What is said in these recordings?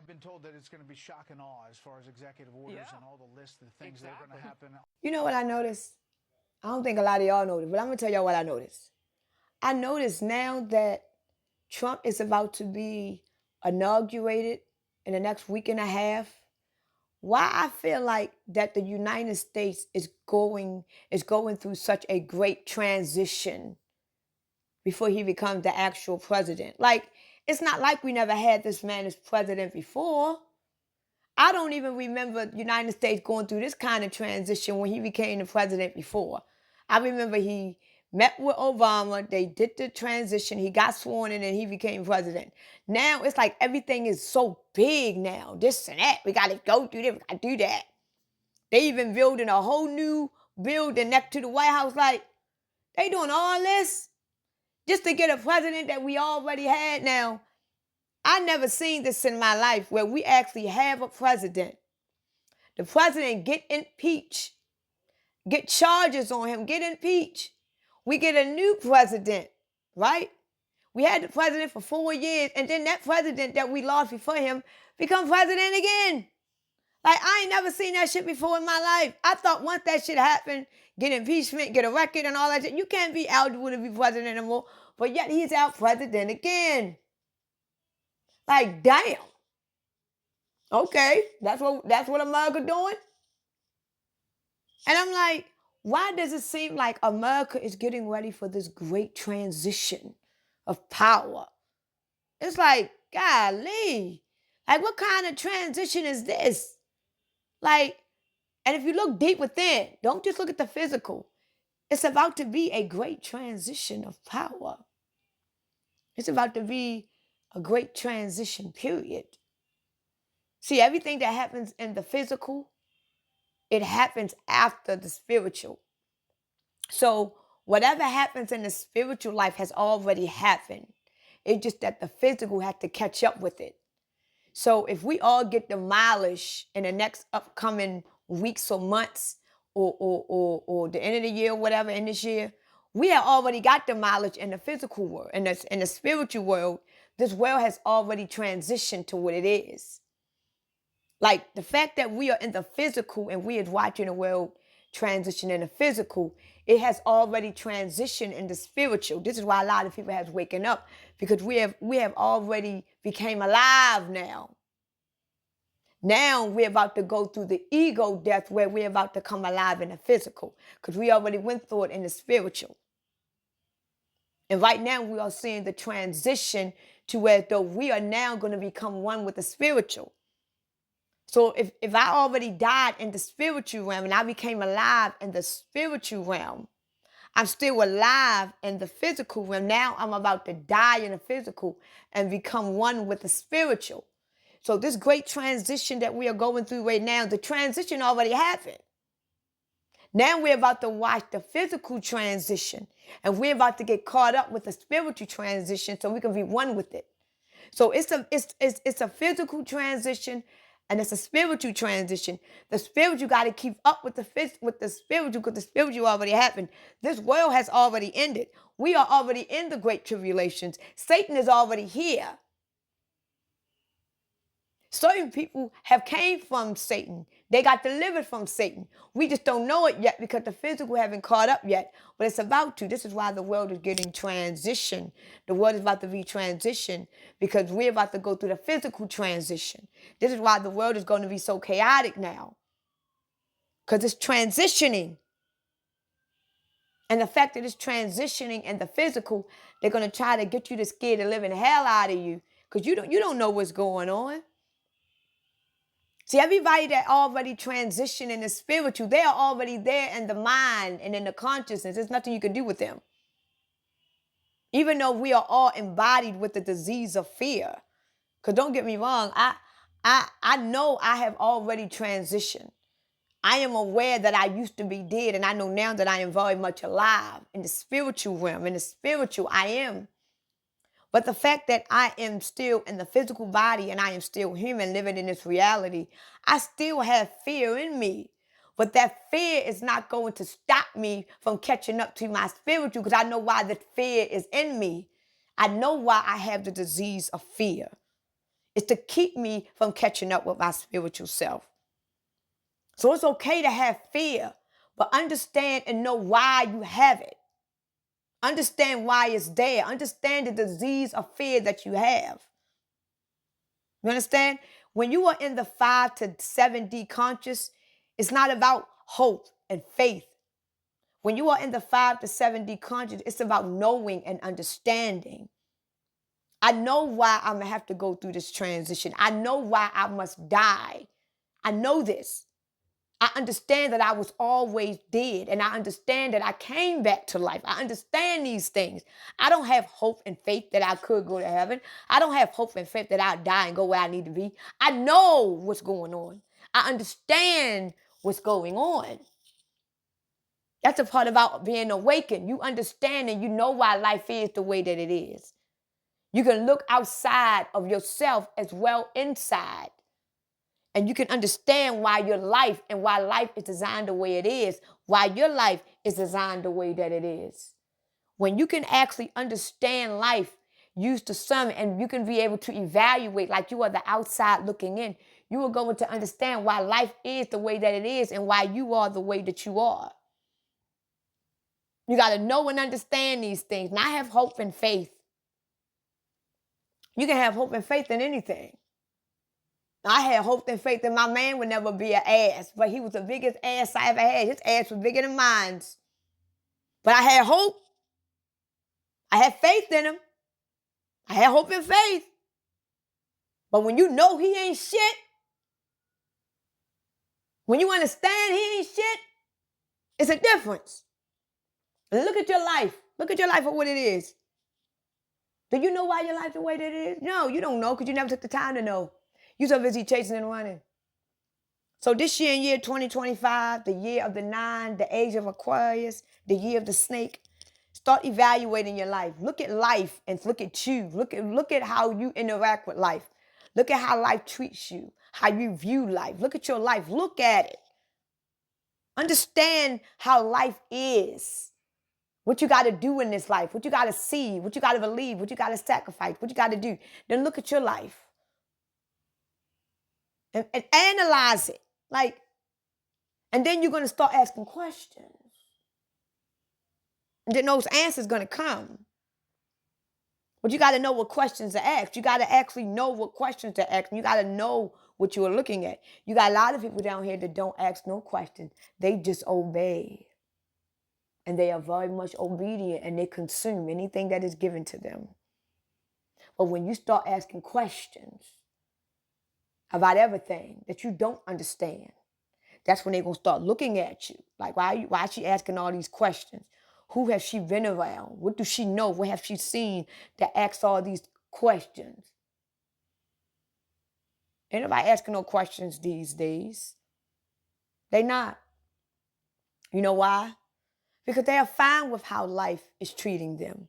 I've been told that it's going to be shock and awe as far as executive orders Yeah, and all the lists of things that are going to exactly. happen. You know what I noticed? I don't think a lot of y'all noticed, but I'm gonna tell y'all what I noticed. I noticed now that Trump is about to be inaugurated in the next week and a half. Why I feel like that the United States is going through such a great transition before he becomes the actual president. Like, it's not like we never had this man as president before. I don't even remember the United States going through this kind of transition when he became the president before. I remember he met with Obama, they did the transition, he got sworn in, and he became president. Now it's like everything is so big now. This and that. We gotta go through this, we gotta do that. They even building a whole new building next to the White House. Like, they doing all this just to get a president that we already had now. I never seen this in my life where we actually have a president. The president get impeached, get charges on him, get impeached. We get a new president, right? We had the president for 4 years, and then that president that we lost before him become president again. Like, I ain't never seen that shit before in my life. I thought once that shit happened, get impeachment, get a record and all that shit, you can't be eligible to be president anymore. But yet he's our president again. Like, damn. Okay, that's what America doing? And I'm like, why does it seem like America is getting ready for this great transition of power? It's like, golly, like, what kind of transition is this? Like, and if you look deep within, don't just look at the physical. It's about to be a great transition of power. It's about to be a great transition, period. See, everything that happens in the physical, it happens after the spiritual. So whatever happens in the spiritual life has already happened. It's just that the physical had to catch up with it. So if we all get the mileage in the next upcoming weeks or months or the end of the year or whatever in this year, we have already got the mileage in the physical world. In the spiritual world, this world has already transitioned to what it is. Like, the fact that we are in the physical and we are watching the world transition in the physical, it has already transitioned into spiritual. This is why a lot of people have waken up, because we have already became alive now. Now we're about to go through the ego death where we're about to come alive in the physical, because we already went through it in the spiritual. And right now we are seeing the transition to where though we are now going to become one with the spiritual. So if I already died in the spiritual realm and I became alive in the spiritual realm, I'm still alive in the physical realm. Now I'm about to die in the physical and become one with the spiritual. So this great transition that we are going through right now, the transition already happened. Now we're about to watch the physical transition, and we're about to get caught up with the spiritual transition so we can be one with it. So it's a physical transition and it's a spiritual transition. The spiritual got to keep up with the spiritual, because the spiritual already happened. This world has already ended. We are already in the great tribulations. Satan is already here. Certain people have came from Satan. They got delivered from Satan. We just don't know it yet because the physical haven't caught up yet. But it's about to. This is why the world is getting transition. The world is about to be transitioned because we're about to go through the physical transition. This is why the world is going to be so chaotic now. Because it's transitioning. And the fact that it's transitioning in the physical, they're going to try to get you to scare the living hell out of you because you don't know what's going on. See, everybody that already transitioned in the spiritual, they are already there in the mind and in the consciousness. There's nothing you can do with them. Even though we are all embodied with the disease of fear. Because don't get me wrong, I know I have already transitioned. I am aware that I used to be dead, and I know now that I am very much alive in the spiritual realm. In the spiritual, I am. But the fact that I am still in the physical body and I am still human living in this reality, I still have fear in me. But that fear is not going to stop me from catching up to my spiritual, because I know why the fear is in me. I know why I have the disease of fear. It's to keep me from catching up with my spiritual self. So it's okay to have fear, but understand and know why you have it. Understand why it's there. Understand the disease of fear that you have. You understand? When you are in the 5 to 7D conscious, it's not about hope and faith. When you are in the 5 to 7D conscious, it's about knowing and understanding. I know why I'm going to have to go through this transition. I know why I must die. I know this. I understand that I was always dead, and I understand that I came back to life. I understand these things. I don't have hope and faith that I could go to heaven. I don't have hope and faith that I'll die and go where I need to be. I know what's going on. I understand what's going on. That's a part about being awakened. You understand and you know why life is the way that it is. You can look outside of yourself as well inside. And you can understand why your life and why life is designed the way it is, why your life is designed the way that it is. When you can actually understand life, use the sum, and you can be able to evaluate like you are the outside looking in, you are going to understand why life is the way that it is and why you are the way that you are. You got to know and understand these things, not have hope and faith. You can have hope and faith in anything. I had hope and faith that my man would never be an ass, but he was the biggest ass I ever had. His ass was bigger than mine. But I had hope. I had faith in him. I had hope and faith. But when you know he ain't shit, when you understand he ain't shit, it's a difference. And look at your life. Look at your life for what it is. Do you know why your life the way that it is? No, you don't know because you never took the time to know. You're so busy chasing and running. So this year in year 2025, the year of the 9, the age of Aquarius, the year of the snake, start evaluating your life. Look at life and look at you. Look at how you interact with life. Look at how life treats you, how you view life. Look at your life. Look at it. Understand how life is. What you got to do in this life, what you got to see, what you got to believe, what you got to sacrifice, what you got to do. Then look at your life and analyze it. And then you're going to start asking questions. And then those answers going to come. But you got to know what questions to ask. You got to actually know what questions to ask. You got to know what you are looking at. You got a lot of people down here that don't ask no questions. They just obey. And they are very much obedient and they consume anything that is given to them. But when you start asking questions about everything that you don't understand, that's when they're going to start looking at you. Like, why is she asking all these questions? Who has she been around? What does she know? What has she seen that asks all these questions? Ain't nobody asking no questions these days. They not. You know why? Because they are fine with how life is treating them.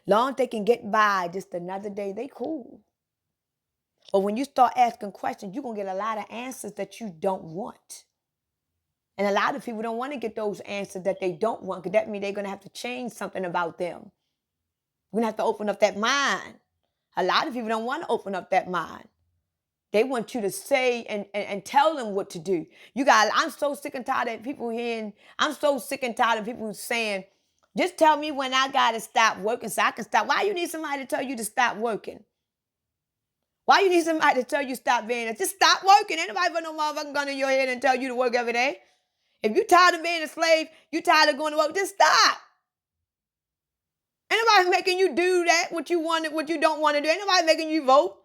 Long as they can get by just another day, they cool. But when you start asking questions, you're going to get a lot of answers that you don't want. And a lot of people don't want to get those answers that they don't want, because that means they're going to have to change something about them. We're going to have to open up that mind. A lot of people don't want to open up that mind. They want you to say and tell them what to do. I'm so sick and tired of people saying, just tell me when I got to stop working so I can stop. Why you need somebody to tell you to stop working? Why you need somebody to tell you stop being, just stop working. Ain't nobody put no motherfucking gun in your head and tell you to work every day. If you tired of being a slave, you tired of going to work, just stop. Ain't nobody making you do that, what you don't want to do. Ain't nobody making you vote.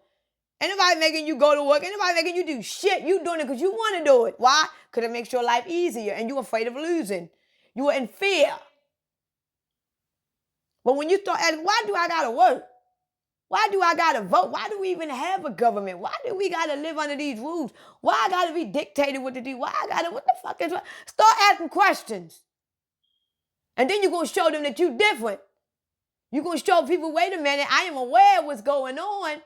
Ain't nobody making you go to work. Ain't nobody making you do shit. You doing it because you want to do it. Why? Because it makes your life easier and you're afraid of losing. You are in fear. But when you start asking, why do I got to work? Why do I got to vote? Why do we even have a government? Why do we got to live under these rules? Why I got to be dictated what to do? What the fuck is what? Start asking questions. And then you're going to show them that you're different. You're going to show people, wait a minute, I am aware of what's going on.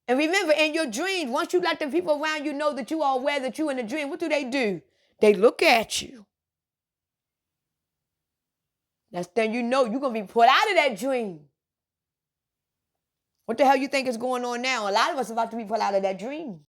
And remember, in your dreams, once you let the people around you know that you are aware that you're in a dream, what do? They look at you. That's then you know you're going to be put out of that dream. What the hell you think is going on now? A lot of us about to be put out of that dream.